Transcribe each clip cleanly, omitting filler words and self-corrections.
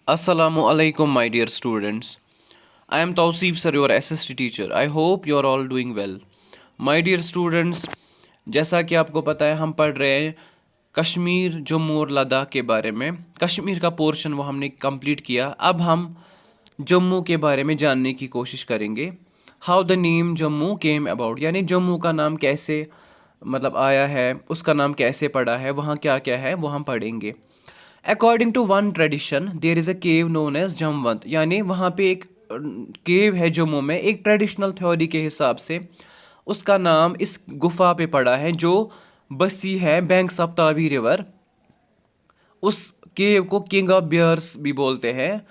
Assalamu alaikum, my dear students. I am Tausif sir, your SST teacher. I hope you are all doing well. My dear students, जैसा कि आपको पता है हम पढ़ रहे हैं कश्मीर जम्मू और लद्दाख के बारे में। कश्मीर का पोर्शन वो हमने कंप्लीट किया। अब हम जम्मू के बारे में जानने की कोशिश करेंगे। How the name Jammu came about, यानी जम्मू का नाम कैसे आया है, उसका नाम कैसे पड़ा है, वहाँ क्या क्या है वो हम पढ़ेंगे। According to one tradition there is a cave known as Jamwant, यानी वहाँ पे एक केव है जम्मू में। एक ट्रेडिशनल थ्योरी के हिसाब से उसका नाम इस गुफा पे पड़ा है जो बसी है बैंक्स ऑफ तावी रिवर। उस केव को किंग ऑफ बियर्स भी बोलते हैं,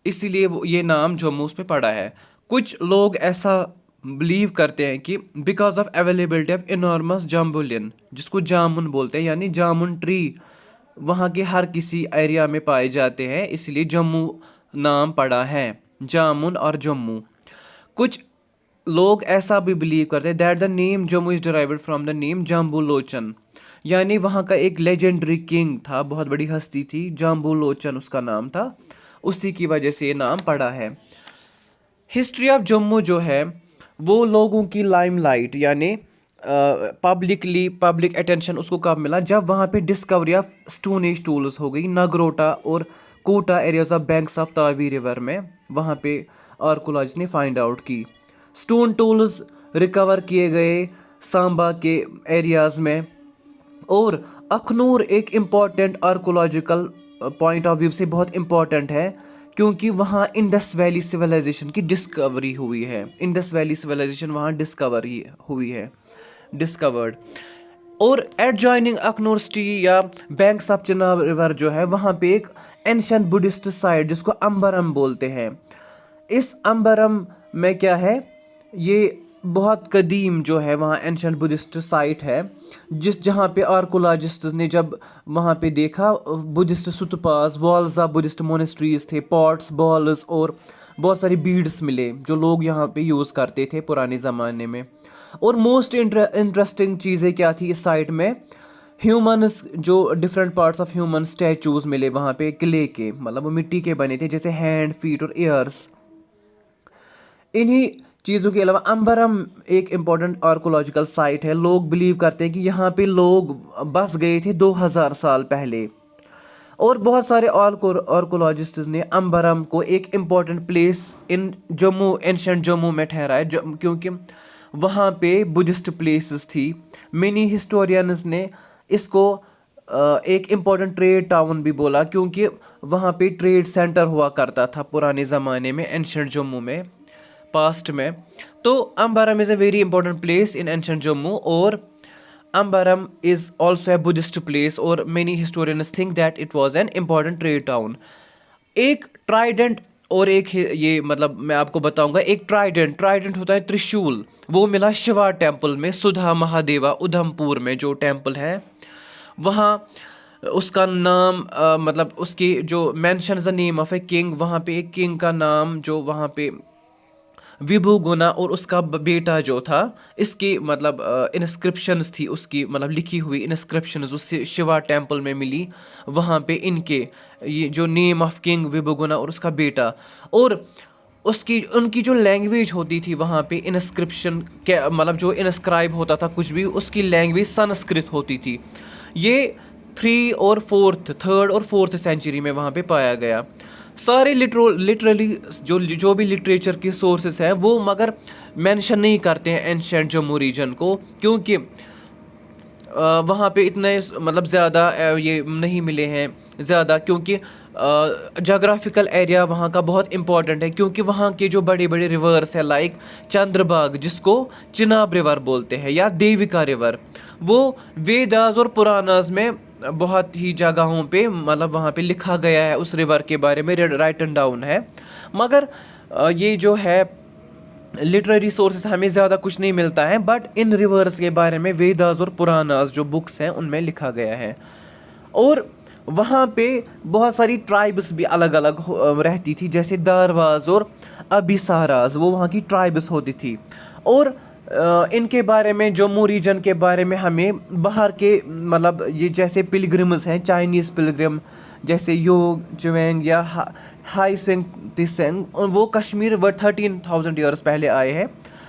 इसीलिए ये नाम जम्मू पे पड़ा है। कुछ लोग ऐसा बिलीव करते हैं कि because of availability of enormous jambolan, जिसको जामुन बोलते हैं, यानी जामुन ट्री वहाँ के हर किसी एरिया में पाए जाते हैं, इसलिए जम्मू नाम पड़ा है, जामुन और जम्मू। कुछ लोग ऐसा भी बिलीव करते हैं that the name Jammu is derived from the name Jambu Lochan, यानी वहाँ का एक लेजेंडरी किंग था, बहुत बड़ी हस्ती थी, जाम्बू लोचन उसका नाम था, उसी की वजह से ये नाम पड़ा है। हिस्ट्री ऑफ जम्मू जो है वो लोगों की लाइमलाइट यानी पब्लिक अटेंशन उसको कब मिला, जब वहाँ पे discovery of stone age tools हो गई नागरोटा और Kota areas of banks of Tawi river में। वहाँ पे आर्कोलॉजिस्ट ने फाइंड आउट की स्टोन टूल्स रिकवर किए गए सांबा के एरियाज़ में। और अखनूर एक important archaeological point of view से बहुत इम्पॉर्टेंट है, क्योंकि वहाँ इंडस वैली सिविलाइजेशन की डिस्कवरी हुई है। इंडस वैली सिविलाइजेशन वहाँ डिस्कवरी हुई है, डिस्कवर्ड। और एडजॉइनिंग अखनूर सिटी या बैंक्स ऑफ चिनाब रिवर जो है वहाँ पे एक एंशियंट बुद्धिस्ट साइट जिसको अंबरम बोलते हैं। इस अंबरम में क्या है, ये बहुत कदीम जो है वहाँ एंशियंट बुद्धिस्ट साइट है, जहाँ पे आर्कोलॉजिस्ट ने जब वहाँ पे देखा Buddhist stupas, walls of Buddhist monasteries थे, पॉट्स, बॉल्स और बहुत सारी बीड्स मिले जो लोग यहाँ पे यूज़ करते थे पुराने ज़माने में। और मोस्ट इंटरेस्टिंग चीज़ें क्या थी इस साइट में, ह्यूमन्स जो different parts of human statues मिले वहाँ पे क्ले के, वो मिट्टी के बने थे, जैसे हैंड, फीट और ईयर्स। इन्हीं चीज़ों के अलावा अंबरम एक इम्पॉर्टेंट आर्कोलॉजिकल साइट है। लोग बिलीव करते हैं कि यहाँ पे लोग बस गए थे 2000 साल पहले। और बहुत सारे आर्कोलॉजिस्ट्स ने अंबरम को एक important place in Jammu, ancient Jammu में ठहराया, क्योंकि वहाँ पे बुद्धिस्ट प्लेसेस थी। मेनी हिस्टोरियंस ने इसको एक इम्पॉर्टेंट ट्रेड टाउन भी बोला, क्योंकि वहाँ पे ट्रेड सेंटर हुआ करता था पुराने ज़माने में एंशिएंट जम्मू में, पास्ट में। तो Ambaram is a very important place in ancient Jammu, और Ambaram is also a Buddhist place, और many historians think that it was an important trade town. एक ट्राइडेंट और एक ये मैं आपको बताऊंगा, एक ट्राइडेंट होता है त्रिशूल, वो मिला शिवा टेम्पल में, सुधा महादेवा उधमपुर में जो टेम्पल है वहाँ। उसका नाम उसकी जो mention the name of a king, वहाँ पे एक किंग का नाम जो वहाँ पे विभु गुना और उसका बेटा जो था, इसकी इंस्क्रिप्शंस थी, उसकी लिखी हुई इंस्क्रिप्शंस उससे शिवा टेम्पल में मिली। वहाँ पे इनके ये जो नेम ऑफ किंग विभु गुना और उसका बेटा, और उसकी उनकी जो लैंग्वेज होती थी वहाँ पे इंस्क्रिप्शन के जो इंस्क्राइब होता था कुछ भी, उसकी लैंग्वेज संस्कृत होती थी। ये थर्ड और फोर्थ सेंचुरी में वहाँ पे पाया गया। सारे लिटरली जो भी लिटरेचर के सोर्सेस हैं वो मगर मेंशन नहीं करते हैं एंशिएंट जम्मू रीजन को, क्योंकि वहाँ पे इतने ज़्यादा ये नहीं मिले हैं ज़्यादा, क्योंकि जोग्राफिकल एरिया वहाँ का बहुत इंपॉर्टेंट है, क्योंकि वहाँ के जो बड़े बड़े रिवर्स है लाइक चंद्रभाग जिसको चिनाब रिवर बोलते हैं या देविका रिवर, वो वेदास और पुराणास में बहुत ही जगहों पे वहाँ पे लिखा गया है, उस रिवर के बारे में राइटन डाउन है। मगर ये जो है लिटरेरी सोर्सेस हमें ज़्यादा कुछ नहीं मिलता है, बट इन रिवर्स के बारे में वेदास और पुराणास जो बुक्स हैं उनमें लिखा गया है। और वहाँ पे बहुत सारी ट्राइब्स भी अलग अलग रहती थी, जैसे दारवाज और अबिसाराज, वो वहाँ की ट्राइब्स होती थी। और इनके बारे में, जम्मू रीजन के बारे में हमें बाहर के ये जैसे पिलग्रिम्स हैं, चाइनीज़ पिलग्रिम जैसे योग जुएंग या हाई सिंह तिसेंग, वो कश्मीर व 13,000 ईयर्स पहले आए हैं।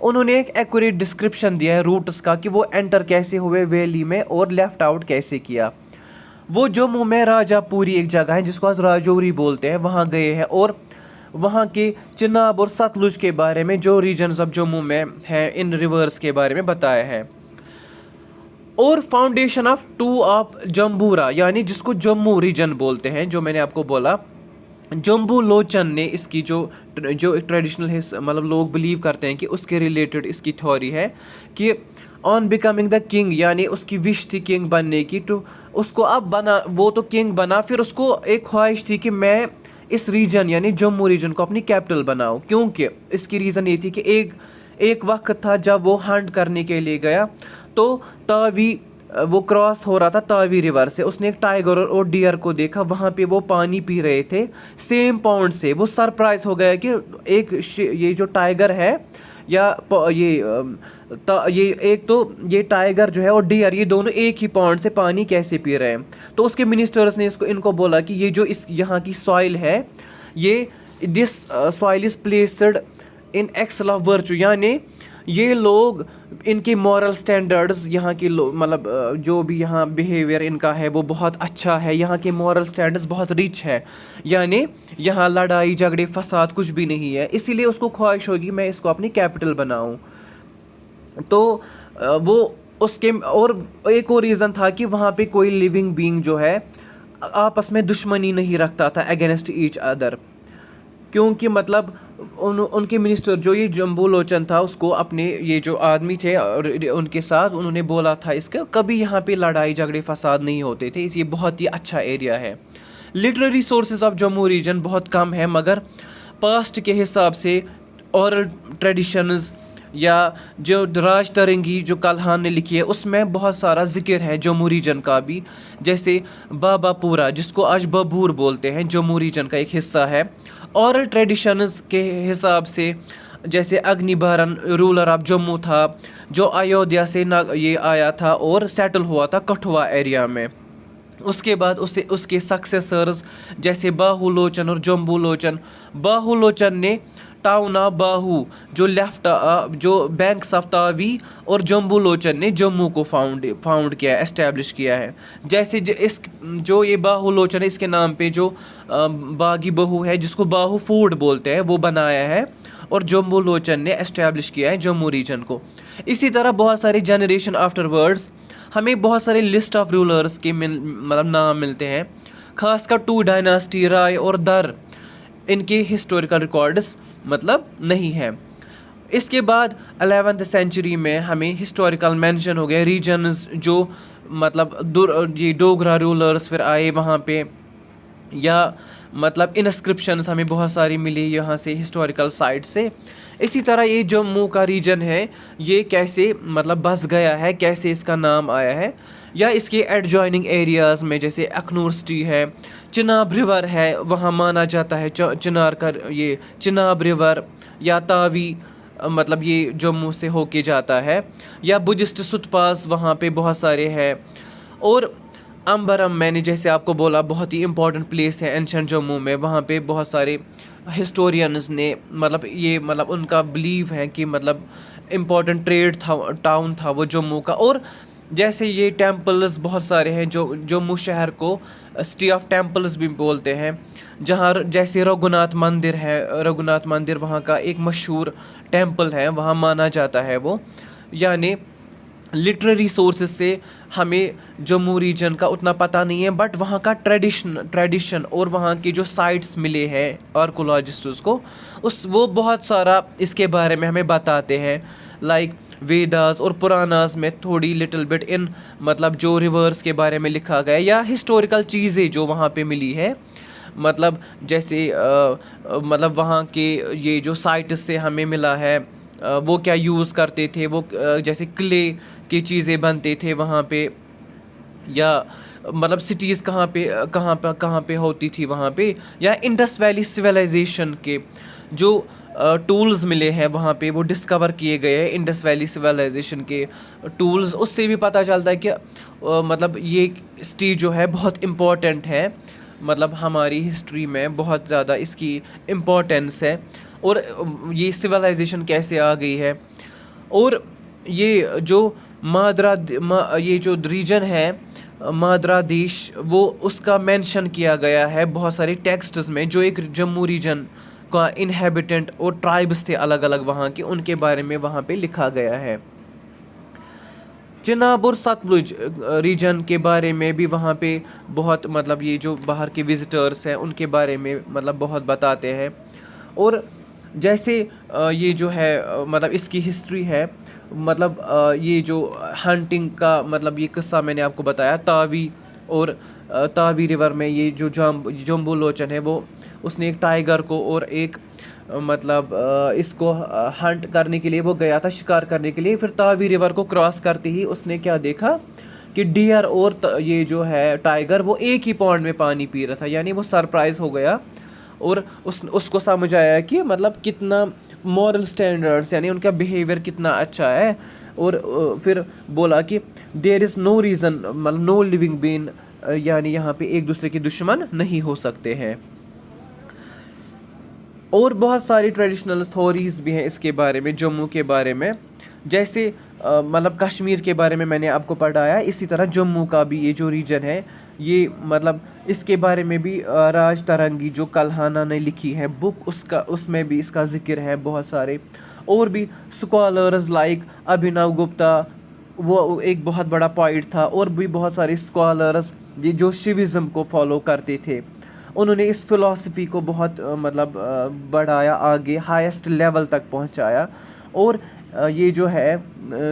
उन्होंने एक एक्यूरेट डिस्क्रिप्शन दिया है रूट्स का कि वो एंटर कैसे हुए वैली में और लेफ्ट आउट कैसे किया। वो जम्मू में राजापुरी एक जगह है जिसको आज राजौरी बोलते हैं, वहाँ गए हैं और वहाँ के चिनाब और सतलुज के बारे में जो रीजन्स ऑफ जम्मू में हैं इन रिवर्स के बारे में बताया है। और फाउंडेशन ऑफ टू ऑफ जम्बूरा यानी जिसको जम्मू रीजन बोलते हैं, जो मैंने आपको बोला, जम्बू लोचन ने इसकी जो जो ट्रेडिशनल मतलब लोग बिलीव करते हैं कि उसके रिलेटेड इसकी थ्योरी है कि ऑन बिकमिंग द किंग, यानी उसकी विश थी किंग बनने की, तो उसको अब बना, वो तो किंग बना, फिर उसको एक ख्वाहिश थी कि मैं इस रीजन यानी जम्मू रीजन को अपनी कैपिटल बनाऊं। क्योंकि इसकी रीज़न ये थी कि एक वक्त था जब वो हंट करने के लिए गया तो तावी वो क्रॉस हो रहा था तावी रिवर से, उसने एक टाइगर और डियर को देखा, वहाँ पे वो पानी पी रहे थे सेम पॉन्ड से। वो सरप्राइज हो गया कि ये जो टाइगर है या ये एक तो ये टाइगर जो है और डियर, ये दोनों एक ही पॉन्ड से पानी कैसे पी रहे हैं। तो उसके मिनिस्टर्स ने इनको बोला कि ये जो इस यहाँ की सॉइल है, ये this soil is placed in excel of virtue, यानी ये लोग इनके मॉरल स्टैंडर्ड्स, यहाँ के लोग मतलब जो भी यहाँ बिहेवियर इनका है वो बहुत अच्छा है, यहाँ के मॉरल स्टैंडर्ड्स बहुत रिच है, यानी यहाँ लड़ाई झगड़े फसाद कुछ भी नहीं है। इसीलिए उसको ख्वाहिश होगी मैं इसको अपनी कैपिटल बनाऊँ। तो वो उसके और एक और रीज़न था कि वहाँ पे कोई लिविंग बीइंग जो है आपस में दुश्मनी नहीं रखता था अगेंस्ट ईच अदर, क्योंकि मतलब उनके मिनिस्टर जो ये जम्बू लोचन था उसको अपने ये जो आदमी थे और उनके साथ उन्होंने बोला था इसका कभी यहाँ पे लड़ाई झगड़े फसाद नहीं होते थे, इसलिए बहुत ही अच्छा एरिया है। Literary sources of Jammu region बहुत कम है, मगर पास्ट के हिसाब से ओरल ट्रेडिशंस या जो राज तरंगी जो कल्हान ने लिखी है उसमें बहुत सारा जिक्र है जम्मू रीजन का भी। जैसे बाबापूरा जिसको आज बबूर बोलते हैं, जम्मू रीजन का एक हिस्सा है। ओरल ट्रेडिशंस के हिसाब से जैसे अग्निभरण रूलर ऑफ जम्मू था जो अयोध्या से ये आया था और सेटल हुआ था कठुआ एरिया में। उसके बाद उसके सक्सेसर्स जैसे बाहुलोचन और जम्बूलोचन। बाहुलोचन ने टाउन ऑफ बाहू जो जो बैंक्स ऑफ तावी और जम्बूलोचन ने जम्मू को फाउंड किया, एस्टेब्लिश किया है। जैसे जो ये बाहुलोचन है इसके नाम पे जो बागी बहू है जिसको बाहू फूड बोलते हैं वो बनाया है, और जम्बूलोचन ने एस्टेब्लिश किया है जम्मू रीजन को। इसी तरह बहुत सारे जनरेशन आफ्टरवर्ड्स हमें बहुत सारे लिस्ट ऑफ रूलर्स के मतलब नाम मिलते हैं, खासकर 2 डायनास्टी राय और दर, इनके हिस्टोरिकल रिकॉर्ड्स मतलब नहीं है। इसके बाद 11th सेंचुरी में हमें हिस्टोरिकल मेंशन हो गए रीजन्स जो मतलब ये डोगरा रूलर्स फिर आए वहाँ पे, या मतलब इंस्क्रिप्शंस हमें बहुत सारी मिली यहाँ से हिस्टोरिकल साइट से। इसी तरह ये जम्मू का रीजन है ये कैसे मतलब बस गया है, कैसे इसका नाम आया है, या इसके एडजॉइनिंग एरियाज़ में जैसे अखनूर सिटी है, चिनाब रिवर है, वहाँ माना जाता है चिनार का ये चिनाब रिवर या तावी मतलब ये जम्मू से होके जाता है, या बुद्धिस्ट सुतपास वहाँ पे बहुत सारे हैं। और अंबरम मैंने जैसे आपको बोला बहुत ही इम्पोर्टेंट प्लेस है एंशिएंट जम्मू में, वहाँ पे बहुत सारे हिस्टोरियंस ने मतलब ये मतलब उनका बिलीव है कि मतलब इम्पोर्टेंट ट्रेड टाउन था वो जम्मू का। और जैसे ये टेम्पल्स बहुत सारे हैं जो जम्मू शहर को सिटी ऑफ टेम्पल्स भी बोलते हैं, जहाँ जैसे रघुनाथ मंदिर है, रघुनाथ मंदिर वहाँ का एक मशहूर टेम्पल है, वहाँ माना जाता है वो। यानी लिटरेरी सोर्सेज से हमें जम्मू रीजन का उतना पता नहीं है, बट वहाँ का ट्रेडिशन और वहाँ के जो साइट्स मिले हैं आर्कोलॉजिस्ट्स को वो बहुत सारा इसके बारे में हमें बताते हैं। लाइक वेदास और पुरानास में थोड़ी लिटिल बिट इन मतलब जो रिवर्स के बारे में लिखा गया, या हिस्टोरिकल चीज़ें जो वहाँ पे मिली है, मतलब जैसे मतलब वहाँ के ये जो साइट्स से हमें मिला है वो क्या यूज़ करते थे, वो जैसे क्ले की चीज़ें बनते थे वहाँ पे, या मतलब सिटीज़ कहाँ पे होती थी वहाँ पे, या इंडस वैली सिविलाइजेशन के जो टूल्स मिले हैं वहाँ पे वो डिस्कवर किए गए हैं इंडस वैली सिविलाइजेशन के टूल्स। उससे भी पता चलता है कि मतलब ये सिटी जो है बहुत इम्पोर्टेंट है मतलब हमारी हिस्ट्री में बहुत ज़्यादा इसकी इम्पोर्टेंस है, और ये सिविलाइजेशन कैसे आ गई है। और ये जो ये जो रीजन है माद्रा देश, वो उसका मेंशन किया गया है बहुत सारे टेक्स्ट्स में, जो एक जम्मू रीजन का इनहेबिटेंट और ट्राइब्स थे अलग अलग वहाँ के, उनके बारे में वहाँ पे लिखा गया है। चिनाब और सतलुज रीजन के बारे में भी वहाँ पे बहुत, मतलब ये जो बाहर के विजिटर्स हैं उनके बारे में मतलब बहुत बताते हैं। और जैसे ये जो है मतलब इसकी हिस्ट्री है, मतलब ये जो हंटिंग का मतलब ये किस्सा मैंने आपको बताया, तावी और तावी रिवर में ये जो जम्बू लोचन है, वो उसने एक टाइगर को और एक मतलब इसको हंट करने के लिए वो गया था, शिकार करने के लिए। फिर तावी रिवर को क्रॉस करते ही उसने क्या देखा कि डियर और ये जो है टाइगर वो एक ही पॉन्ड में पानी पी रहा था, यानी वो सरप्राइज हो गया। और उसको समझ आया कि मतलब कितना मॉरल स्टैंडर्ड्स, यानी उनका बिहेवियर कितना अच्छा है। और फिर बोला कि देयर इज़ नो रीज़न, मतलब नो लिविंग बीन, यानी यहाँ पे एक दूसरे के दुश्मन नहीं हो सकते हैं। और बहुत सारी ट्रेडिशनल स्टोरीज़ भी हैं इसके बारे में, जम्मू के बारे में। जैसे मतलब कश्मीर के बारे में मैंने आपको पढ़ाया, इसी तरह जम्मू का भी ये जो रीजन है, ये मतलब इसके बारे में भी राज तरंगी जो कल्हाना ने लिखी है बुक, उसमें भी इसका जिक्र है बहुत सारे। और भी स्कॉलर्स लाइक अभिनव गुप्ता, वो एक बहुत बड़ा पॉइंट था। और भी बहुत सारे स्कॉलर्स जो शिविज़म को फॉलो करते थे, उन्होंने इस फ़िलासफ़ी को बहुत मतलब बढ़ाया आगे, हाईएस्ट लेवल तक पहुंचाया। और ये जो है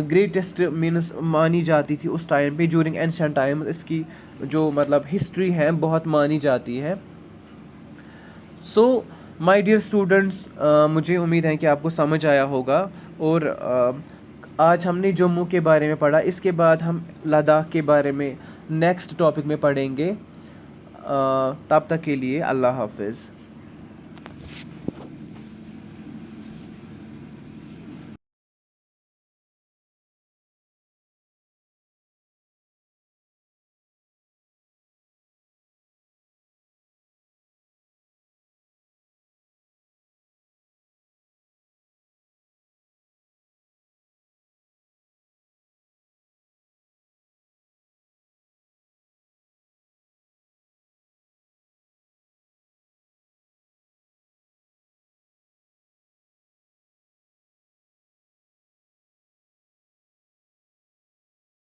ग्रेटेस्ट मीन्स मानी जाती थी उस टाइम पे, ड्यूरिंग एंशिएंट टाइम्स। इसकी जो मतलब हिस्ट्री है बहुत मानी जाती है। सो माय डियर स्टूडेंट्स, मुझे उम्मीद है कि आपको समझ आया होगा। और आज हमने जम्मू के बारे में पढ़ा, इसके बाद हम लद्दाख के बारे में नेक्स्ट टॉपिक में पढ़ेंगे। तब तक के लिए अल्लाह हाफिज़।